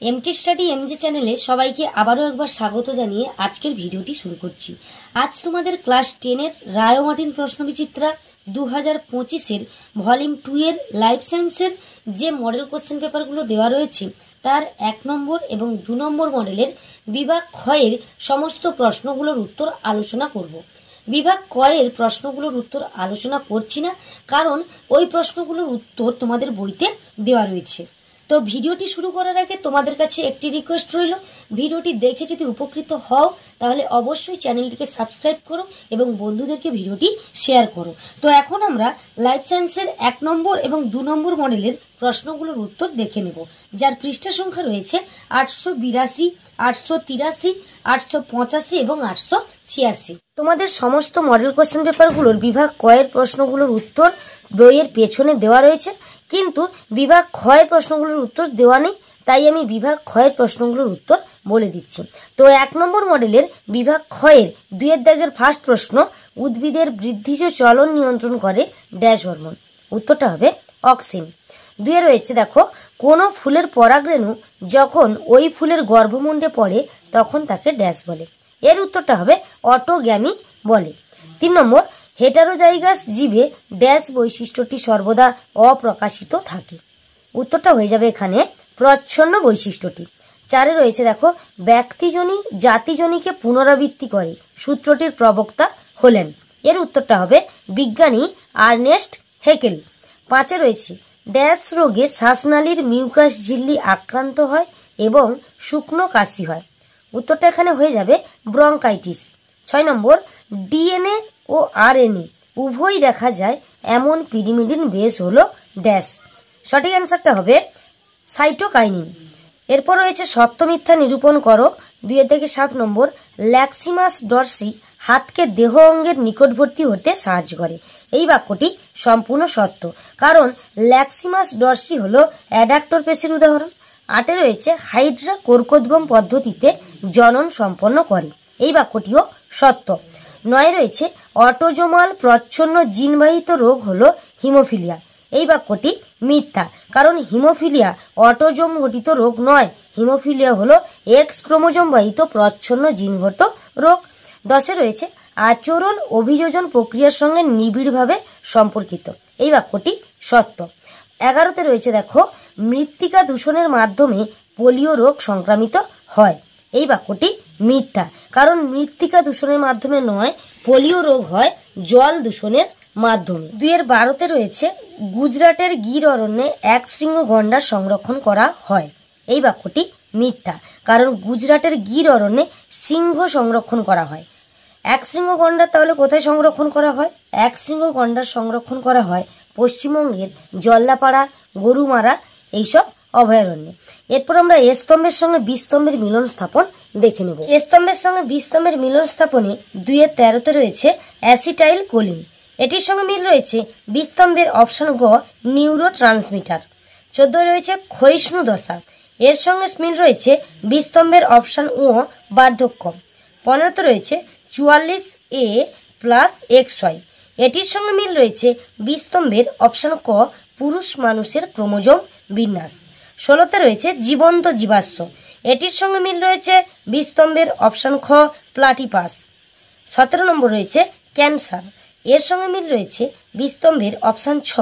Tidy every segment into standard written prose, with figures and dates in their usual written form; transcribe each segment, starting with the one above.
MT study MG চ্যানেলে সবাইকে আবারও একবার স্বাগত জানিয়ে আজকের ভিডিওটি শুরু করছি। আজ তোমাদের ক্লাস 10-এর রায় ও মার্টিন প্রশ্নবিচিত্রা 2025-এর ভলিউম 2 এর লাইফ সায়েন্সের যে মডেল কোশ্চেন পেপারগুলো দেওয়া রয়েছে তার 1 নম্বর এবং 2 নম্বর মডেলের বিভাগ খ এর সমস্ত প্রশ্নগুলোর উত্তর আলোচনা করব। বিভাগ ক এর প্রশ্নগুলোর উত্তর আলোচনা করছি না, কারণ ওই প্রশ্নগুলোর উত্তর তোমাদের বইতে দেওয়া রয়েছে। তো ভিডিওটি শুরু করার আগে তোমাদের কাছে একটি রিকোয়েস্ট রইল, ভিডিওটি দেখে যদি উপকৃত হও তাহলে অবশ্যই চ্যানেলটিকে সাবস্ক্রাইব করো এবং বন্ধুদেরকে ভিডিওটি শেয়ার করো। তো এখন আমরা লাইফ সায়েন্সের 1 নম্বর এবং 2 নম্বর মডেলের প্রশ্নগুলোর উত্তর দেখে নেব, যার পৃষ্ঠা সংখ্যা রয়েছে 882, 883, 885 এবং 886। তোমাদের সমস্ত মডেল কোশ্চেন পেপারগুলোর বিভাগ ক এর প্রশ্নগুলোর উত্তর বইয়ের পেছনে দেওয়া রয়েছে, কিন্তু বিভাগ খ এর প্রশ্নগুলোর উত্তর দেওয়া নেই, তাই আমি বিভাগ খ এর প্রশ্নগুলোর উত্তর বলে দিচ্ছি। তো 1 নম্বর মডেলের বিভাগ খ এর 2 এর দাগের ফার্স্ট প্রশ্ন, উদ্ভিদের বৃদ্ধিজ চলন নিয়ন্ত্রণ করে ড্যাশ হরমোন। উত্তরটা হবে অক্সিন। 2 এ রয়েছে দেখো, কোন ফুলের পরাগরেণু যখন ওই ফুলের গর্ভমুণ্ডে পড়ে তখন তাকে ড্যাশ বলে। এর উত্তরটা হবে অটোগ্যামি বলে। 3 নম্বর, হেটারোজাইগাস জীবে ড্যাশ বৈশিষ্ট্যটি সর্বদা অপ্রকাশিত থাকে। উত্তরটা হয়ে যাবে এখানে প্রচ্ছন্ন বৈশিষ্ট্যটি। 4 এ রয়েছে দেখো, ব্যক্তিজনী জাতিজনীকে পুনরাবৃত্তি করে সূত্রটির প্রবক্তা হলেন। এর উত্তরটা হবে বিজ্ঞানী আর্নেস্ট হেকেল। 5 এ রয়েছে, ড্যাশ রোগে শ্বাসনালীর মিউকাস ঝিল্লি আক্রান্ত হয় এবং শুকনো কাশি হয়। উত্তরটা এখানে হয়ে যাবে ব্রঙ্কাইটিস। 6 নম্বর, ডিএনএ ও আরএনএ উভয় দেখা যায় এমন পিরিমিডিন বেস হলো ড্যাশ। সঠিক অ্যান্সারটা হবে সাইটোকাইনিন। এরপর রয়েছে সত্য মিথ্যা নিরূপণ করো। 2 এর থেকে 7 নম্বর, ল্যাক্সিমাস ডরসি হাতকে দেহ অঙ্গের নিকটবর্তী হতে সাহায্য করে। এই বাক্যটি সম্পূর্ণ সত্য, কারণ ল্যাক্সিমাস ডরসি হলো অ্যাডাক্টর পেশির উদাহরণ। 8 এ রয়েছে, হাইড্রা কর্কোদ্গম পদ্ধতিতে জনন সম্পন্ন করে। এই বাক্যটিও সত্য। 9 রয়েছে, অটোজোমাল প্রচ্ছন্ন জিনবাহিত রোগ হলো হিমোফিলিয়া। এই বাক্যটি মিথ্যা, কারণ হিমোফিলিয়া অটোজোম ঘটিত রোগ নয়, হিমোফিলিয়া হলো এক্স ক্রোমোজোম বাহিত প্রচ্ছন্ন জিনগত রোগ। 10 এ রয়েছে, আচরণ অভিযোজন প্রক্রিয়ার সঙ্গে নিবিড়ভাবে সম্পর্কিত। এই বাক্যটি সত্য। 11 তে রয়েছে দেখো, মৃত্তিকা দূষণের মাধ্যমে পোলিও রোগ সংক্রামিত হয়। এই বাক্যটি মিথ্যা, কারণ মৃত্তিকা দূষণের মাধ্যমে নয়, পোলিও রোগ হয় জল দূষণের মাধ্যমে। 2 এর 12 তে রয়েছে, গুজরাটের গির অরণ্যে এক শৃঙ্গ গন্ডার সংরক্ষণ করা হয়। এই বাক্যটি মিথ্যা, কারণ গুজরাটের গির অরণ্যে সিংহ সংরক্ষণ করা হয়। এক শৃঙ্গ গন্ডার তাহলে কোথায় সংরক্ষণ করা হয়? এক শৃঙ্গ গন্ডার সংরক্ষণ করা হয় পশ্চিমবঙ্গের জল্লাপাড়া, গরুমারা এইসব অভয়ারণ্যে। এরপর আমরা এ স্তম্ভের সঙ্গে বি স্তম্ভের মিলন স্থাপন দেখে নেব। এ স্তম্ভের সঙ্গে বি স্তম্ভের মিলন স্থাপনে 2 এর 13 তে রয়েছে অ্যাসিটাইল কোলিন। এটির সঙ্গে মিল রয়েছে বি স্তম্ভের অপশন গ নিউরো ট্রান্সমিটার। 14 রয়েছে ক্ষয়িষ্ণু দশা। এর সঙ্গে মিল রয়েছে বি স্তম্ভের অপশন ও বার্ধক্য। 15 তে রয়েছে 44A+XY। এটির সঙ্গে মিল রয়েছে বি স্তম্ভের অপশন ক পুরুষ মানুষের ক্রোমোজোম বিন্যাস। 16 তে রয়েছে জীবন্ত জীবাশ্ম। এটির সঙ্গে মিল রয়েছে বি স্তম্ভের অপশন খ প্লাটিপাস। 17 নম্বর রয়েছে ক্যান্সার। এর সঙ্গে মিল রয়েছে বি স্তম্ভের অপশন ছ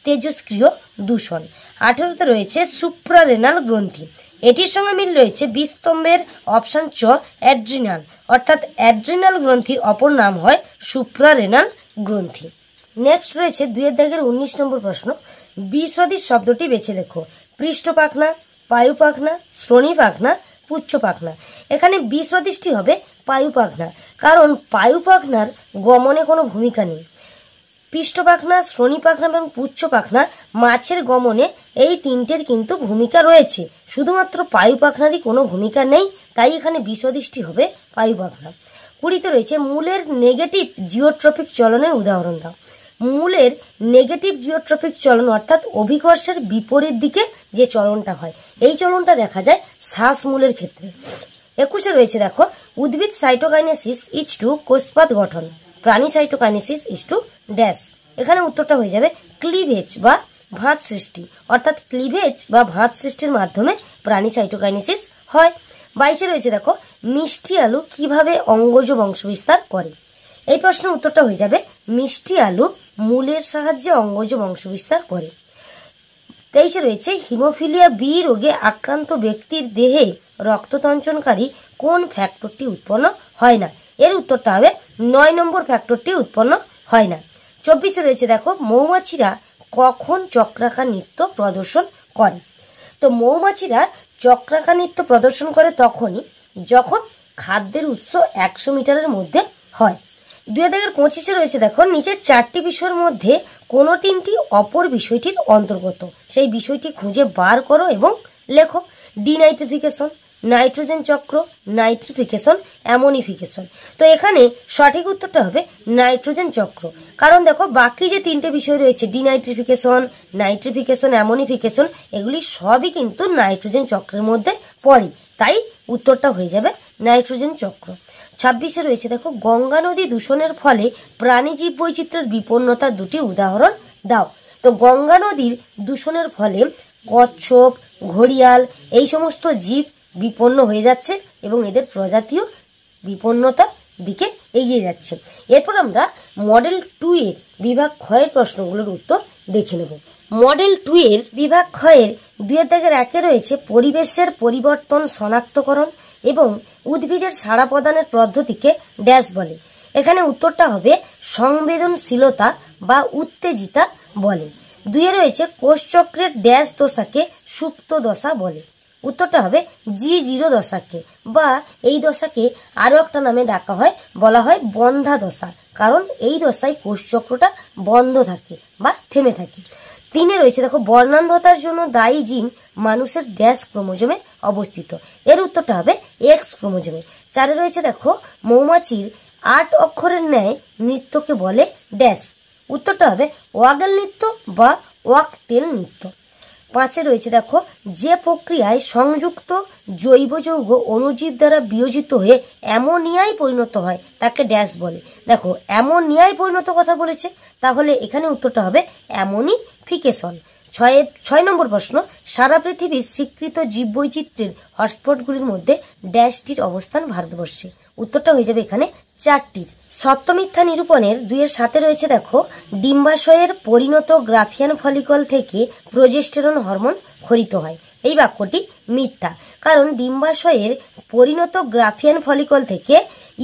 তেজস্ক্রিয় দূষণ। 18 তে রয়েছে সুপ্রারেনাল গ্রন্থি। এটির সঙ্গে মিল রয়েছে বি স্তম্ভের অপশন চ অ্যাড্রিনাল, অর্থাৎ অ্যাড্রিনাল গ্রন্থির অপর নাম হয় সুপ্রারেনাল গ্রন্থি। নেক্সট রয়েছে 2 এর দাগের 19 নম্বর প্রশ্ন, বিসদৃশ শব্দটি বেছে লেখো। পৃষ্ঠ পাখনা, পায়ু পাখনা, শ্রোণী পাখনা, পুচ্ছ পাখনা। এখানে বিসদৃশটি হবে পায়ু পাখনা, কারণ পায়ু পাখনার গমনে কোনো ভূমিকা নেই। পৃষ্ঠ পাখনা, শ্রোণী পাখনা এবং পুচ্ছ পাখনা মাছের গমনে এই তিনটের কিন্তু ভূমিকা রয়েছে, শুধুমাত্র পায়ু পাখনারই কোনো ভূমিকা নেই, তাই এখানে বিসদৃশটি হবে পায়ু পাখনা। 20 তে রয়েছে, মূলের নেগেটিভ জিওট্রপিক চলনের উদাহরণ দাও। মূলের নেগেটিভ জিওট্রপিক চলন অর্থাৎ অভিকর্ষের বিপরীত দিকে যে চলনটা হয়, এই চলনটা দেখা যায় শ্বাস মূলের ক্ষেত্রে। 21 রয়েছে দেখো, উদ্ভিদ সাইটোকাইনেসিস ইজ টু কোষপাত গঠন, প্রাণী সাইটোকাইনেসিস ইজ টু ড্যাশ। এখানে উত্তরটা হয়ে যাবে ক্লিভেজ বা ভাঁজ সৃষ্টি, অর্থাৎ ক্লিভেজ বা ভাঁজ সৃষ্টির মাধ্যমে প্রাণী সাইটোকাইনেসিস হয়। 22 রয়েছে দেখো, মিষ্টি আলু কিভাবে অঙ্গজ বংশবিস্তার করে। এই প্রশ্নের উত্তরটা হয়ে যাবে মিষ্টি আলু মূলের সাহায্যে অঙ্গজ বংশবিস্তার করে। 23 রয়েছে, হিমোফিলিয়া বি রোগে আক্রান্ত ব্যক্তির দেহে রক্ততঞ্চনকারী কোন ফ্যাক্টরটি উৎপন্ন হয় না। এর উত্তরটা হবে 9 নম্বর ফ্যাক্টরটি উৎপন্ন হয় না। 24 রয়েছে দেখো, মৌমাছিরা কখন চক্রাকার নৃত্য প্রদর্শন করে। তো মৌমাছিরা চক্রাকার নৃত্য প্রদর্শন করে তখনই যখন খাদ্যের উৎস 100 মিটারের মধ্যে হয়। 2025 রয়েছে দেখো, নিচের 4টি বিষয়ের মধ্যে কোনো 3টি অপর বিষয়টির অন্তর্গত, সেই বিষয়টি খুঁজে বার করো এবং লেখো। ডিনাইট্রিফিকেশন, নাইট্রোজেন চক্র, নাইট্রিফিকেশন, অ্যামোনিফিকেশন। তো এখানে সঠিক উত্তরটা হবে নাইট্রোজেন চক্র, কারণ দেখো বাকি যে 3টে বিষয় রয়েছে নাইট্রিফিকেশন, নাইট্রিফিকেশন, অ্যামোনিফিকেশন, এগুলি সবই কিন্তু নাইট্রোজেন চক্রের মধ্যে পড়ে, তাই উত্তরটা হয়ে যাবে নাইট্রোজেন চক্র। 26 রয়েছে দেখো, গঙ্গা নদী দূষণের ফলে প্রাণী জীব বৈচিত্র্যের বিপন্নতার 2টি উদাহরণ দাও। তো গঙ্গা নদীর দূষণের ফলে কচ্ছপ, ঘড়িয়াল এই সমস্ত জীব বিপন্ন হয়ে যাচ্ছে এবং এদের প্রজাতিও বিপন্নতার দিকে এগিয়ে যাচ্ছে। এরপর আমরা মডেল 2 এর বিভাগ ক্ষয়ের প্রশ্নগুলোর উত্তর দেখে নেব। মডেল 2 এর বিভাগ ক্ষয়ের 2-1 রয়েছে পরিবেশের পরিবর্তন শনাক্তকরণ এবং উদ্ভিদের সাড়া প্রদানের পদ্ধতিকে ড্যাশ বলে। এখানে উত্তরটা হবে সংবেদনশীলতা বা উত্তেজিতা বলে। 2 রয়েছে কোষচক্রের ড্যাশ দশাকে সুপ্ত দশা বলে। উত্তরটা হবে G0 দশাকে, বা এই দশাকে আরো একটা নামে ডাকা হয়, বলা হয় বন্ধা দশা, কারণ এই দশায় কোষচক্রটা বন্ধ থাকে বা থেমে থাকে। 3 রয়েছে দেখো, বর্ণান্ধতার জন্য দায়ী জিন মানুষের ড্যাশ ক্রোমোজোমে অবস্থিত। এর উত্তরটা হবে X ক্রোমোজোমে। 4 রয়েছে দেখো, মৌমাছির 8 অক্ষরের ন্যায় নৃত্যকে বলে ড্যাশ। উত্তরটা হবে ওয়াগেল নৃত্য বা ওয়াকটেল নৃত্য। 5 রয়েছে দেখো, যে প্রক্রিয়ায় সংযুক্ত জৈব যৌগ অণুজীব দ্বারা বিয়োজিত হয়ে অ্যামোনিয়ায় পরিণত হয় তাকে ড্যাশ বলে। দেখো অ্যামোনিয়ায় পরিণত কথা বলেছে, তাহলে এখানে উত্তরটা হবে অ্যামোনিফিকেশন। 6 নম্বর প্রশ্ন, সারা পৃথিবীর স্বীকৃত জীববৈচিত্র্যের হটস্পটগুলির মধ্যে ড্যাশটির অবস্থান ভারতবর্ষে। উত্তরটা হয়ে যাবে এখানে 4টির। সত্য মিথ্যা নিরূপণের 2-7 রয়েছে দেখো, ডিম্বাশয়ের পরিণত গ্রাফিয়ান ফলিকল থেকে প্রোজেস্টেরন হরমোন খরিত হয়। এই বাক্যটি মিথ্যা, কারণ ডিম্বাশয়ের পরিণত গ্রাফিয়ান ফলিকল থেকে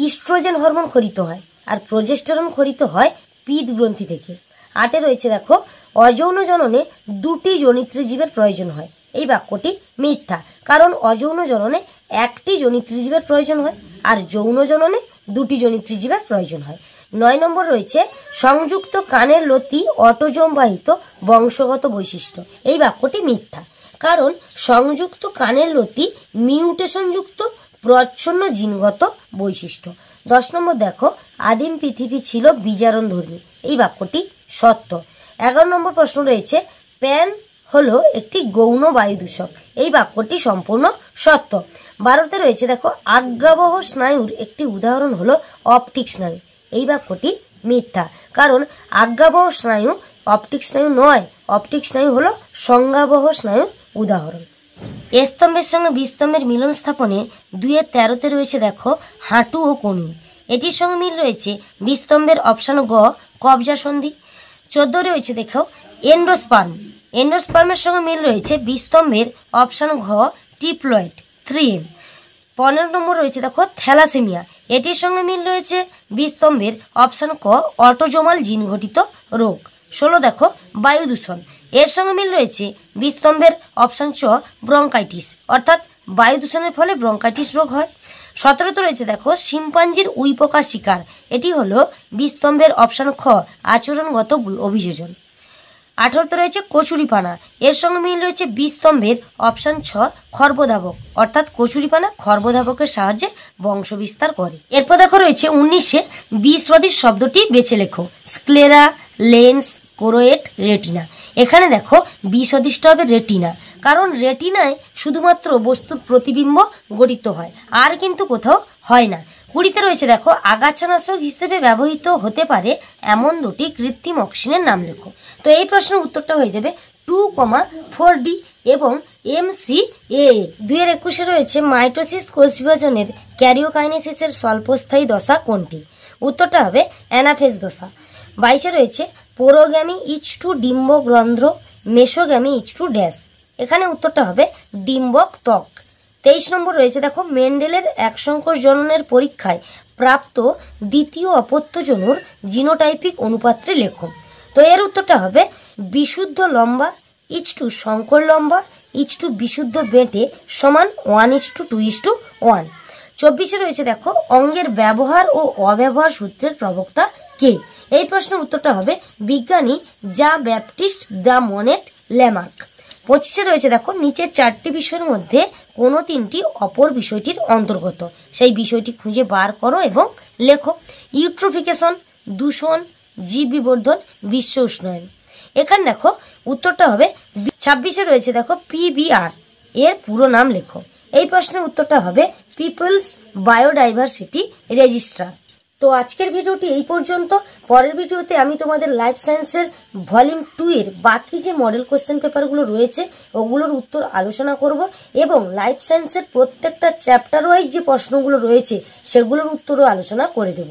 ইস্ট্রোজেন হরমোন খরিত হয়, আর প্রোজেস্টেরন খরিত হয় পিত্ত গ্রন্থি থেকে। 8 রয়েছে দেখো, অযৌন জননে 2টি জনিত্রী জীবের প্রয়োজন হয়। এই বাক্যটি মিথ্যা, কারণ অযৌন জননে 1টি জনিত্রী জীবের প্রয়োজন হয়, আর যৌন জননে 2টি জনিত্রী জীবের প্রয়োজন হয়। 9 নম্বর রয়েছে, সংযুক্ত কানের লতি অটোজোম বাহিত বংশগত বৈশিষ্ট্য। এই বাক্যটি মিথ্যা, কারণ সংযুক্ত কানের লতি মিউটেশনযুক্ত প্রচ্ছন্ন জিনগত বৈশিষ্ট্য। 10 নম্বর দেখো, আদিম পৃথিবী ছিল বিজারণধর্মী। এই বাক্যটি সত্য। 11 নম্বর প্রশ্ন রয়েছে, প্যান হলো একটি গৌণ বায়ু দূষক। এই বাক্যটি সম্পূর্ণ সত্য। 12 রয়েছে দেখো, আজ্ঞাবহ স্নায়ুর একটি উদাহরণ হলো অপটিক স্নায়ু। এই বাক্যটি মিথ্যা, কারণ আজ্ঞাবহ স্নায়ু অপটিক স্নায়ু নয়, অপটিক স্নায়ু হলো সংজ্ঞাবহ স্নায়ুর উদাহরণ। এ স্তম্ভের সঙ্গে বি স্তম্ভের মিলন স্থাপনে 2-13 রয়েছে দেখো, হাঁটু ও কনুই। এটির সঙ্গে মিল রয়েছে বি স্তম্ভের অপশন গ কবজা সন্ধি। 14 রয়েছে দেখো, এন্ডোস্পার্ম। এন্ডোস্পার্মের সঙ্গে মিল রয়েছে বি স্তম্ভের অপশন ঘ ট্রিপ্লয়েড 3N। 15 নম্বর রয়েছে দেখো, থ্যালাসেমিয়া। এটির সঙ্গে মিল রয়েছে বি স্তম্ভের অপশন ক অটোজোমাল জিন ঘটিত রোগ। 16 দেখো, বায়ু দূষণ। এর সঙ্গে মিল রয়েছে বি স্তম্ভের অপশন চ ব্রঙ্কাইটিস, অর্থাৎ বায়ু দূষণের ফলে ব্রঙ্কাইটিস রোগ হয়। 17 রয়েছে দেখো, শিম্পাঞ্জির উইপোকা শিকার। এটি হলো বি স্তম্ভের অপশন খ আচরণগত অভিযোজন। 18 রয়েছে কচুরিপানা। এর সঙ্গে মিল রয়েছে বি স্তম্ভের অপশন ছ খর্বধাবক, অর্থাৎ কচুরিপানা খর্বধাবকের সাহায্যে বংশ বিস্তার করে। এরপর দেখো রয়েছে 19 বি সদৃশ শব্দটি বেছে লেখো। Sclera, lens, choroid, retina. এখানে দেখো বি সদৃশটা হবে রেটিনা, কারণ রেটিনায় শুধুমাত্র বস্তুর প্রতিবিম্ব গঠিত হয়, আর কিন্তু কোথাও হয় না। 20 রয়েছে দেখো, আগাছানাশক হিসেবে ব্যবহৃত হতে পারে এমন 2টি কৃত্রিম অক্সিনের নাম লেখো। তো এই প্রশ্নের উত্তরটা হয়ে যাবে 2,4D এবং MCA। 2021 রয়েছে মাইটোসিস কোষ বিভাজনের ক্যারিওকাইনেসিসের স্বল্পস্থায়ী দশা কোনটি? উত্তরটা হবে অ্যানাফেজ দশা। 22 রয়েছে পোরোগ্যামি ইচ টু ডিম্বক রন্ধ্র, মেসোগ্যামি ইচ টু ড্যাশ। এখানে উত্তরটা হবে ডিম্বক ত্বক। 23 নম্বর রয়েছে দেখো মেন্ডেলের একসংকোষ জননের পরীক্ষায় প্রাপ্ত দ্বিতীয় অপত্যজনুর জিনোটাইপিক অনুপাত্রে লেখো। তো এর উত্তরটা হবে বিশুদ্ধ লম্বা ইচ টু সংকর লম্বা ইচ টু বিশুদ্ধ বেঁটে সমান 1:2:1। 24 রয়েছে দেখো অঙ্গের ব্যবহার ও অব্যবহার সূত্রের প্রবক্তা কে? এই প্রশ্নের উত্তরটা হবে বিজ্ঞানী জা ব্যাপটিস্ট দ্য মনেট ল্যামার্ক। 25 রয়েছে দেখো নিচের 4টি বিষয়ের মধ্যে কোনো 3টি অপর বিষয়টির অন্তর্গত, সেই বিষয়টি খুঁজে বার করো এবং লেখো। ইউট্রোফিকেশন, দূষণ, জীব বিবর্ধন, বিশ্ব উষ্ণায়ন। এখানে দেখো উত্তরটা হবে 26 রয়েছে দেখো PBR, এর পুরো নাম লেখো। এই প্রশ্নের উত্তরটা হবে পিপলস বায়োডাইভার্সিটি রেজিস্ট্রার। তো আজকের ভিডিওটি এই পর্যন্ত। পরের ভিডিওতে আমি তোমাদের লাইফ সায়েন্সের ভলিউম 2 এর বাকি যে মডেল কোশ্চেন পেপারগুলো রয়েছে ওগুলোর উত্তর আলোচনা করব এবং লাইফ সায়েন্সের প্রত্যেকটা চ্যাপ্টার ওয়াইজ যে প্রশ্নগুলো রয়েছে সেগুলোর উত্তরও আলোচনা করে দেব।